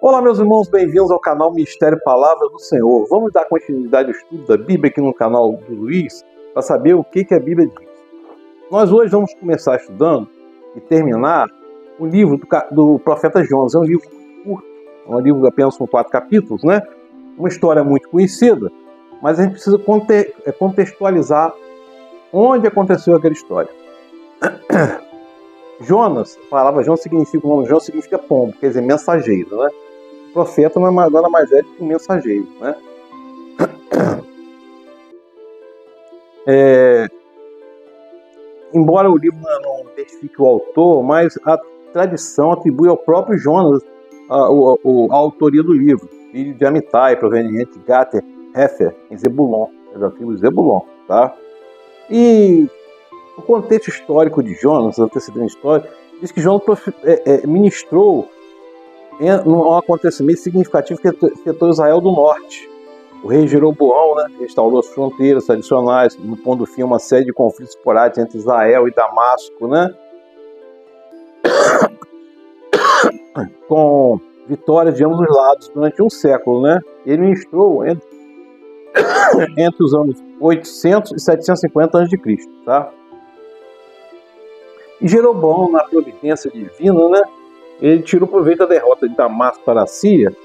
Olá, meus irmãos, bem-vindos ao canal Mistério Palavra do Senhor. Vamos dar continuidade ao estudo da Bíblia aqui no canal do Luiz, para saber o que a Bíblia diz. Nós hoje vamos começar estudando e terminar o livro do profeta Jonas. É um livro curto, é um livro apenas com 4 capítulos, né? Uma história muito conhecida, mas a gente precisa contextualizar onde aconteceu aquela história. Jonas, a palavra Jonas significa, o nome Jonas significa pombo, quer dizer, mensageiro, né? O profeta nada mais é do que um mensageiro, né? Embora o livro não identifique o autor, mas a tradição atribui ao próprio Jonas a autoria do livro, filho de Amitai, proveniente de Gater, Hefer, em Zebulon, da tribo de Zebulon, tá? E o contexto histórico de Jonas, antecedente histórico, diz que Jonas ministrou num acontecimento significativo que afetou Israel do norte. O rei Jeroboão, né, restaurou as fronteiras tradicionais, pondo fim a uma série de conflitos esporádicos entre Israel e Damasco, né, com vitórias de ambos os lados durante um século, né. Ele ministrou entre os anos 800 e 750 a.C., tá? E Jeroboão, na providência divina, né, ele tirou proveito da derrota de Damasco para a Síria.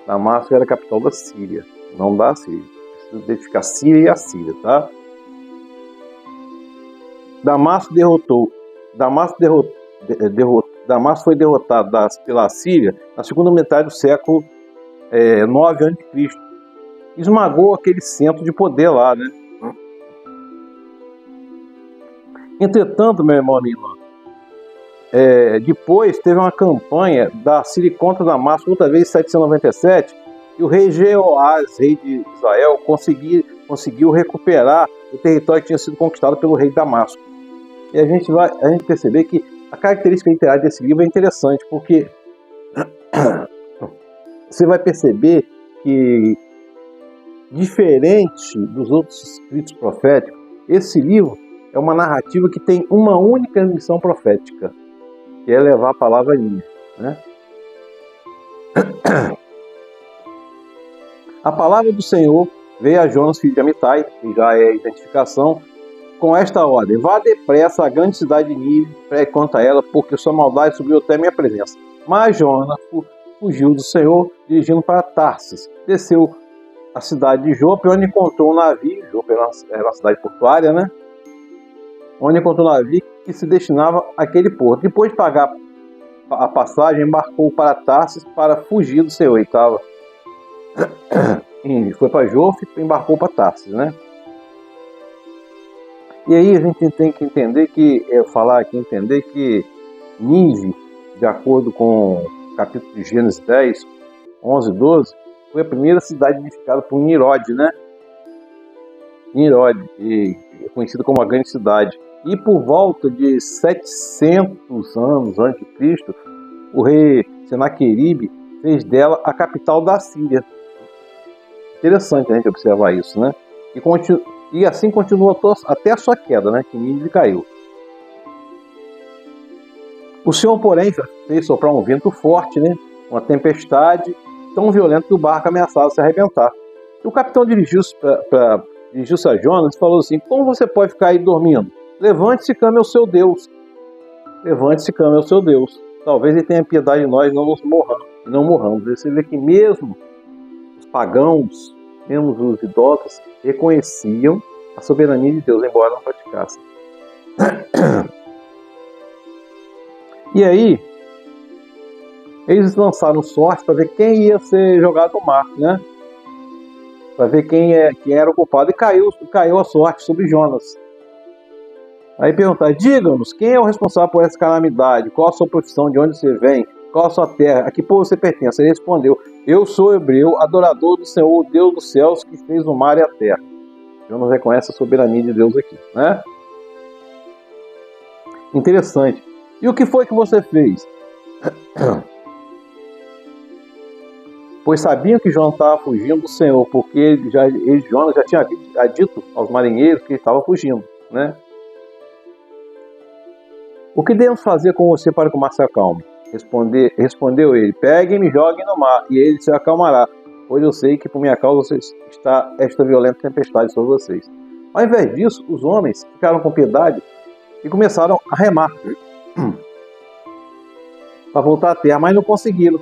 Damasco era a capital da Síria, não da Síria. Precisa identificar Síria e a Síria, tá? Damasco foi derrotado pela Síria na segunda metade do século 9 a.C. Esmagou aquele centro de poder lá, né? Entretanto, meu irmão, minha irmã, depois teve uma campanha da Síria contra Damasco, outra vez em 797, e o rei Jeoás, rei de Israel, conseguiu recuperar o território que tinha sido conquistado pelo rei de Damasco. E a gente perceber que a característica literária desse livro é interessante, porque você vai perceber que, diferente dos outros escritos proféticos, esse livro é uma narrativa que tem uma única missão profética, que é levar a palavra a Nínive, né? A palavra do Senhor veio a Jonas, filho de Amitai, que já é a identificação, com esta ordem: vá depressa à grande cidade de Nínive, pregue contra ela, porque sua maldade subiu até minha presença. Mas Jonas fugiu do Senhor, dirigindo para Tarsis. Desceu à cidade de Jope, onde encontrou um navio. Jope era uma cidade portuária, né? Onde encontrou um navio que se destinava àquele porto. Depois de pagar a passagem, embarcou para Tarsis para fugir do Senhor. E foi para Jope e embarcou para Tarsis, né? E aí a gente tem que entender que Nínive, de acordo com o capítulo de Gênesis 10, 11 e 12, foi a primeira cidade edificada por Nimrod, né? Nimrod, é conhecida como a grande cidade. E por volta de 700 anos antes de Cristo, o rei Senaqueribe fez dela a capital da Síria. Interessante a gente observar isso, né? E assim continuou até a sua queda, né? Que Nínive caiu. O Senhor, porém, fez soprar um vento forte, né? Uma tempestade tão violenta que o barco ameaçava se arrebentar. E o capitão dirigiu-se a Jonas e falou assim: como você pode ficar aí dormindo? Levante-se e clame ao seu Deus. Levante-se e clame ao seu Deus. Talvez ele tenha piedade de nós e não morramos. Você vê que mesmo os pagãos, mesmo os idólatras, reconheciam a soberania de Deus, embora não praticassem. E aí, eles lançaram sorte para ver quem ia ser jogado no mar, né? Para ver quem era o culpado. E caiu a sorte sobre Jonas. Aí perguntaram: diga-nos, quem é o responsável por essa calamidade? Qual a sua profissão? De onde você vem? Qual a sua terra? A que povo você pertence? Ele respondeu: eu sou hebreu, adorador do Senhor, o Deus dos céus, que fez o mar e a terra. Jonas reconhece a soberania de Deus aqui, né? Interessante. E o que foi que você fez? Pois sabiam que Jonas estava fugindo do Senhor, porque Jonas já tinha dito aos marinheiros que ele estava fugindo, né? O que devemos fazer com você para que o mar se acalme? Respondeu ele: peguem e me joguem no mar, e ele se acalmará, pois eu sei que por minha causa está esta violenta tempestade sobre vocês. Ao invés disso, os homens ficaram com piedade e começaram a remar para voltar à terra, mas não conseguiram.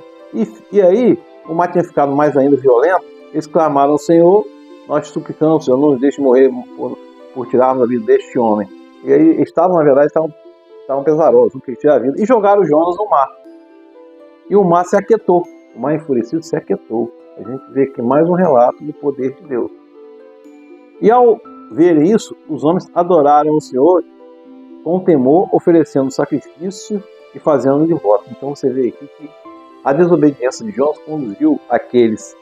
E aí, o mar tinha ficado mais ainda violento. Eles clamaram ao Senhor: nós suplicamos, Senhor, não nos deixe morrer por tirarmos a vida deste homem. E aí, na verdade, estavam pesarosos, não queriam tirar a vida, e jogaram Jonas no mar. E o mar se aquietou, o mar enfurecido se aquietou. A gente vê aqui mais um relato do poder de Deus. E ao verem isso, os homens adoraram o Senhor com temor, oferecendo sacrifício e fazendo de voto. Então você vê aqui que a desobediência de Jonas conduziu aqueles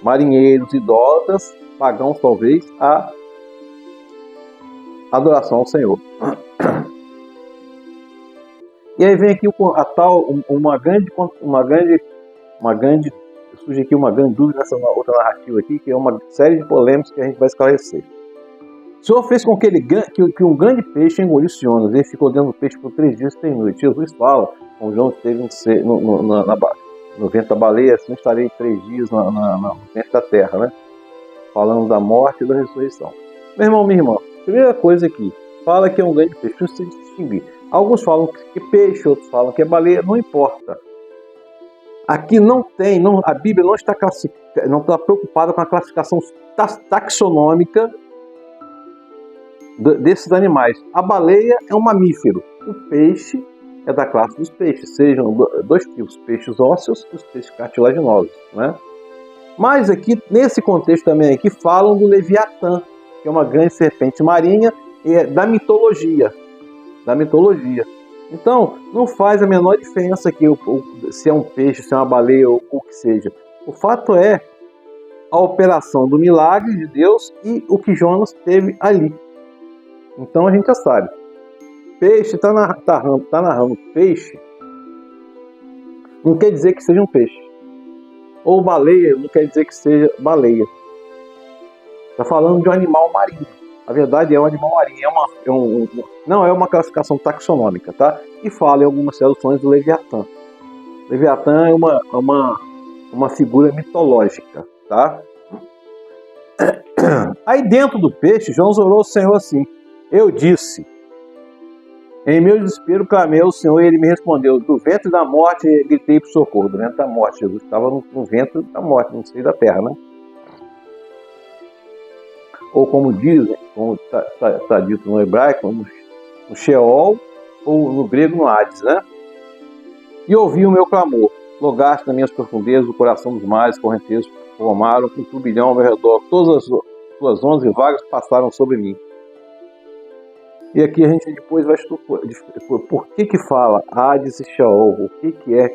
marinheiros, idólatras, pagãos talvez, à adoração ao Senhor. E aí vem aqui surge aqui uma grande dúvida nessa outra narrativa aqui, que é uma série de polêmicas que a gente vai esclarecer. O Senhor fez com que um grande peixe engolisse Jonas. Ele ficou dentro do peixe por 3 dias e 3 noites. Jesus fala, como Jonas esteve no ventre da baleia, assim estarei 3 dias no ventre da terra, né? Falando da morte e da ressurreição. Meu irmão, minha irmã, primeira coisa aqui, fala que é um grande peixe, precisa se distinguir. Alguns falam que é peixe, outros falam que é baleia, não importa. Aqui a Bíblia não está preocupada com a classificação taxonômica desses animais. A baleia é um mamífero, o peixe é da classe dos peixes, sejam 2 tipos, peixes ósseos e os peixes cartilaginosos, né? Mas aqui, nesse contexto também aqui, falam do Leviatã, que é uma grande serpente marinha, da mitologia. Então, não faz a menor diferença aqui se é um peixe, se é uma baleia ou o que seja. O fato é a operação do milagre de Deus e o que Jonas teve ali. Então a gente já sabe. Peixe, está narrando peixe, não quer dizer que seja um peixe. Ou baleia, não quer dizer que seja baleia. Está falando de um animal marinho. A verdade é um animal marinho, não é uma classificação taxonômica, tá? E fala em algumas traduções do Leviatã. Leviatã é uma figura mitológica, tá? Aí dentro do peixe, Jonas orou ao Senhor assim: eu disse, em meu desespero clamei ao Senhor e ele me respondeu. Do ventre da morte gritei por socorro. Do ventre da morte, Jesus estava no ventre da morte, no seio da terra, né? Ou como dizem, como está dito no hebraico, no Sheol, ou no grego no Hades, né? E ouvi o meu clamor, logaste nas minhas profundezas, o coração dos mares correnteiros formaram um turbilhão ao meu redor, todas as tuas ondas e vagas passaram sobre mim. E aqui a gente depois vai estudar por que fala Hades e Sheol, o que é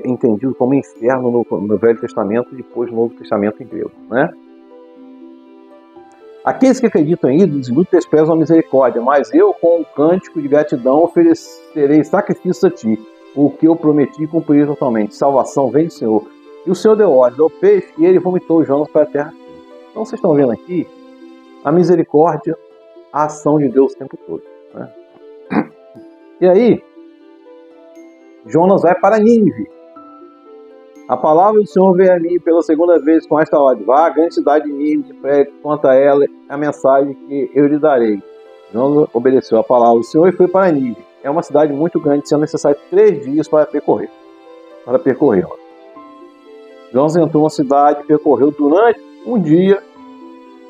entendido como inferno no Velho Testamento e depois no Novo Testamento em grego, né? Aqueles que acreditam em ídolos muito desprezam a misericórdia, mas eu, com um cântico de gratidão, oferecerei sacrifício a ti, o que eu prometi cumprir totalmente. Salvação vem do Senhor. E o Senhor deu ordem ao peixe e ele vomitou Jonas para a terra. Então vocês estão vendo aqui a misericórdia, a ação de Deus o tempo todo, né? E aí, Jonas vai para Nínive. A palavra do Senhor veio a mim pela segunda vez com esta ordem: vá à grande cidade de Nínive, pregue contra ela a mensagem que eu lhe darei. Jonas obedeceu a palavra do Senhor e foi para Nínive. É uma cidade muito grande, sendo necessário 3 dias para percorrê-la. Jonas entrou na cidade e percorreu durante um dia,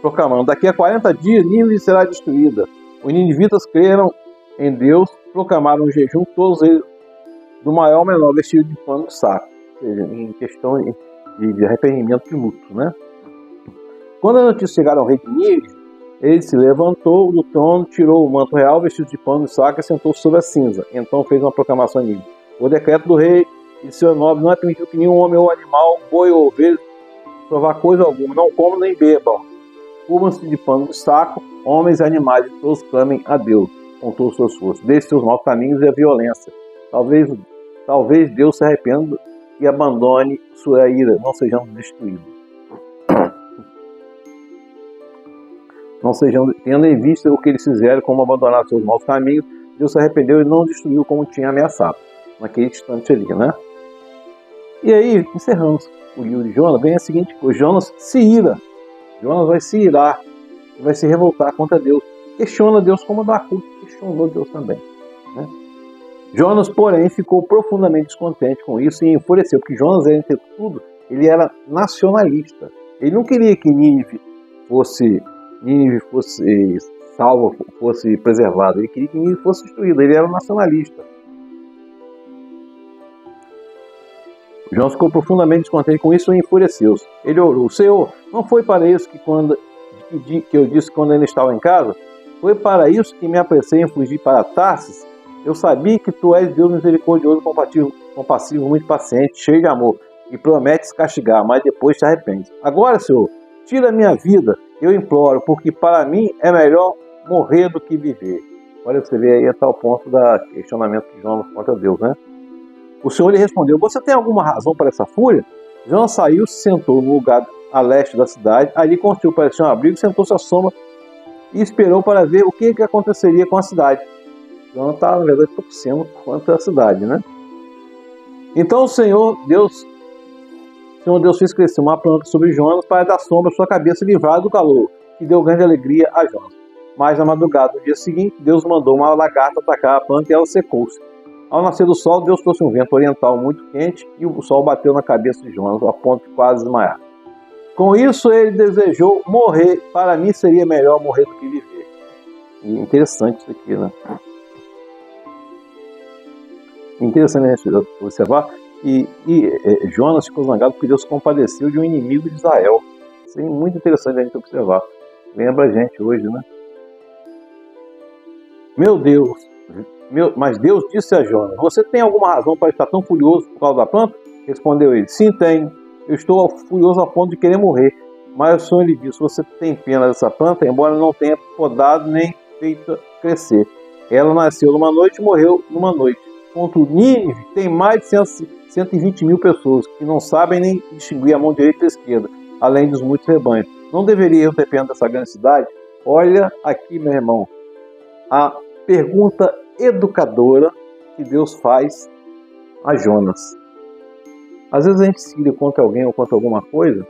proclamando: daqui a 40 dias Nínive será destruída. Os ninivitas creram em Deus, proclamaram um jejum, todos eles, do maior ao menor, vestidos de pano de saco. Ou seja, em questão de arrependimento de luto, né? Quando a notícia chegaram ao rei de Nínive, ele se levantou do trono, tirou o manto real, vestido de pano de saco e sentou sobre a cinza. Então fez uma proclamação a Nínive: o decreto do rei e de seu nobre não é permitido que nenhum homem ou animal, boi ou ovelha, provar coisa alguma, não comam nem bebam. Cubam-se de pano de saco, homens e animais, e todos clamem a Deus com todas as suas forças. Deixe seus maus caminhos e a violência. Talvez Deus se arrependa e abandone sua ira, não sejamos destruídos. Não sejamos, tendo em vista o que eles fizeram, como abandonar seus maus caminhos, Deus se arrependeu e não destruiu como tinha ameaçado. naquele instante ali, né? E aí, encerramos o livro de Jonas, vem a seguinte coisa: Jonas se ira, Jonas vai se irar, vai se revoltar contra Deus, questiona Deus como Abacuque questionou Deus também, né? Jonas, porém, ficou profundamente descontente com isso e enfureceu, porque Jonas, entre tudo, ele era nacionalista. Ele não queria que Nínive fosse salva, fosse preservada. Ele queria que Nínive fosse destruída. Ele era um nacionalista. Jonas ficou profundamente descontente com isso e enfureceu-se. Ele orou: Senhor, não foi para isso que eu disse quando ele estava em casa? Foi para isso que me apressei em fugir para Tarsis? Eu sabia que tu és Deus misericordioso, compassivo, muito paciente, cheio de amor, e prometes castigar, mas depois te arrependes. Agora, Senhor, tira a minha vida, eu imploro, porque para mim é melhor morrer do que viver. Olha, você vê aí até o ponto do questionamento de Jonas contra Deus, né? O Senhor lhe respondeu: você tem alguma razão para essa fúria? Jonas saiu, se sentou no lugar a leste da cidade, ali construiu para si um abrigo, sentou-se à sombra e esperou para ver o que aconteceria com a cidade. Jonas estava, na verdade, torcendo contra a cidade, né? Então o Senhor Deus fez crescer uma planta sobre Jonas para dar sombra à sua cabeça, livrada do calor, que deu grande alegria a Jonas. Mas na madrugada do dia seguinte, Deus mandou uma lagarta atacar a planta e ela secou-se. Ao nascer do sol, Deus trouxe um vento oriental muito quente e o sol bateu na cabeça de Jonas, a ponto de quase desmaiar. Com isso, ele desejou morrer. Para mim, seria melhor morrer do que viver. E interessante isso aqui, né? Interessante a gente observar que Jonas ficou zangado porque Deus compadeceu de um inimigo de Israel. Isso é muito interessante a gente observar. Lembra a gente hoje, né? Meu Deus! Mas Deus disse a Jonas: você tem alguma razão para estar tão furioso por causa da planta? Respondeu ele: sim, tenho. Eu estou furioso a ponto de querer morrer. Mas o Senhor lhe disse: você tem pena dessa planta, embora não tenha podado nem feito crescer. Ela nasceu numa noite e morreu numa noite. Contudo, Nínive tem mais de 120 mil pessoas que não sabem nem distinguir a mão direita e a esquerda, além dos muitos rebanhos. Não deveria eu ter pena dessa grande cidade? Olha aqui, meu irmão, a pergunta educadora que Deus faz a Jonas. Às vezes a gente se ira contra alguém ou contra alguma coisa,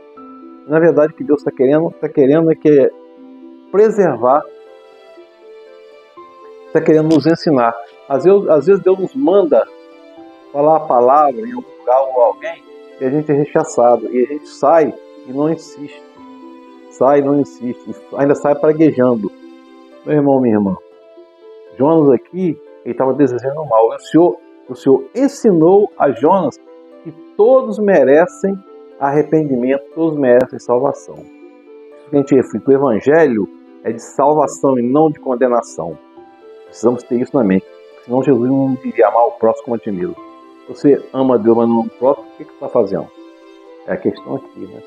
na verdade o que Deus está querendo é que preservar, está querendo nos ensinar. Às vezes Deus nos manda falar a palavra em algum lugar ou alguém e a gente é rechaçado, e a gente sai e não insiste, ainda sai praguejando. Meu irmão, minha irmã, Jonas aqui, ele estava desejando mal. O Senhor ensinou a Jonas que todos merecem arrependimento, todos merecem salvação. Isso que a gente reflete, o Evangelho é de salvação e não de condenação. Precisamos ter isso na mente, senão Jesus não diria amar o próximo como a ti mesmo. Você ama Deus, mas não ama o próximo, o que você está fazendo? É a questão aqui, né?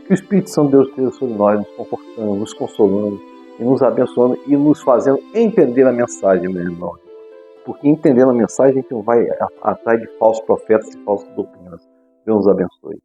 Que o Espírito Santo de Deus esteja sobre nós, nos confortando, nos consolando, e nos abençoando e nos fazendo entender a mensagem, meu irmão. Porque entendendo a mensagem, a gente não vai atrás de falsos profetas e falsas doutrinas. Deus nos abençoe.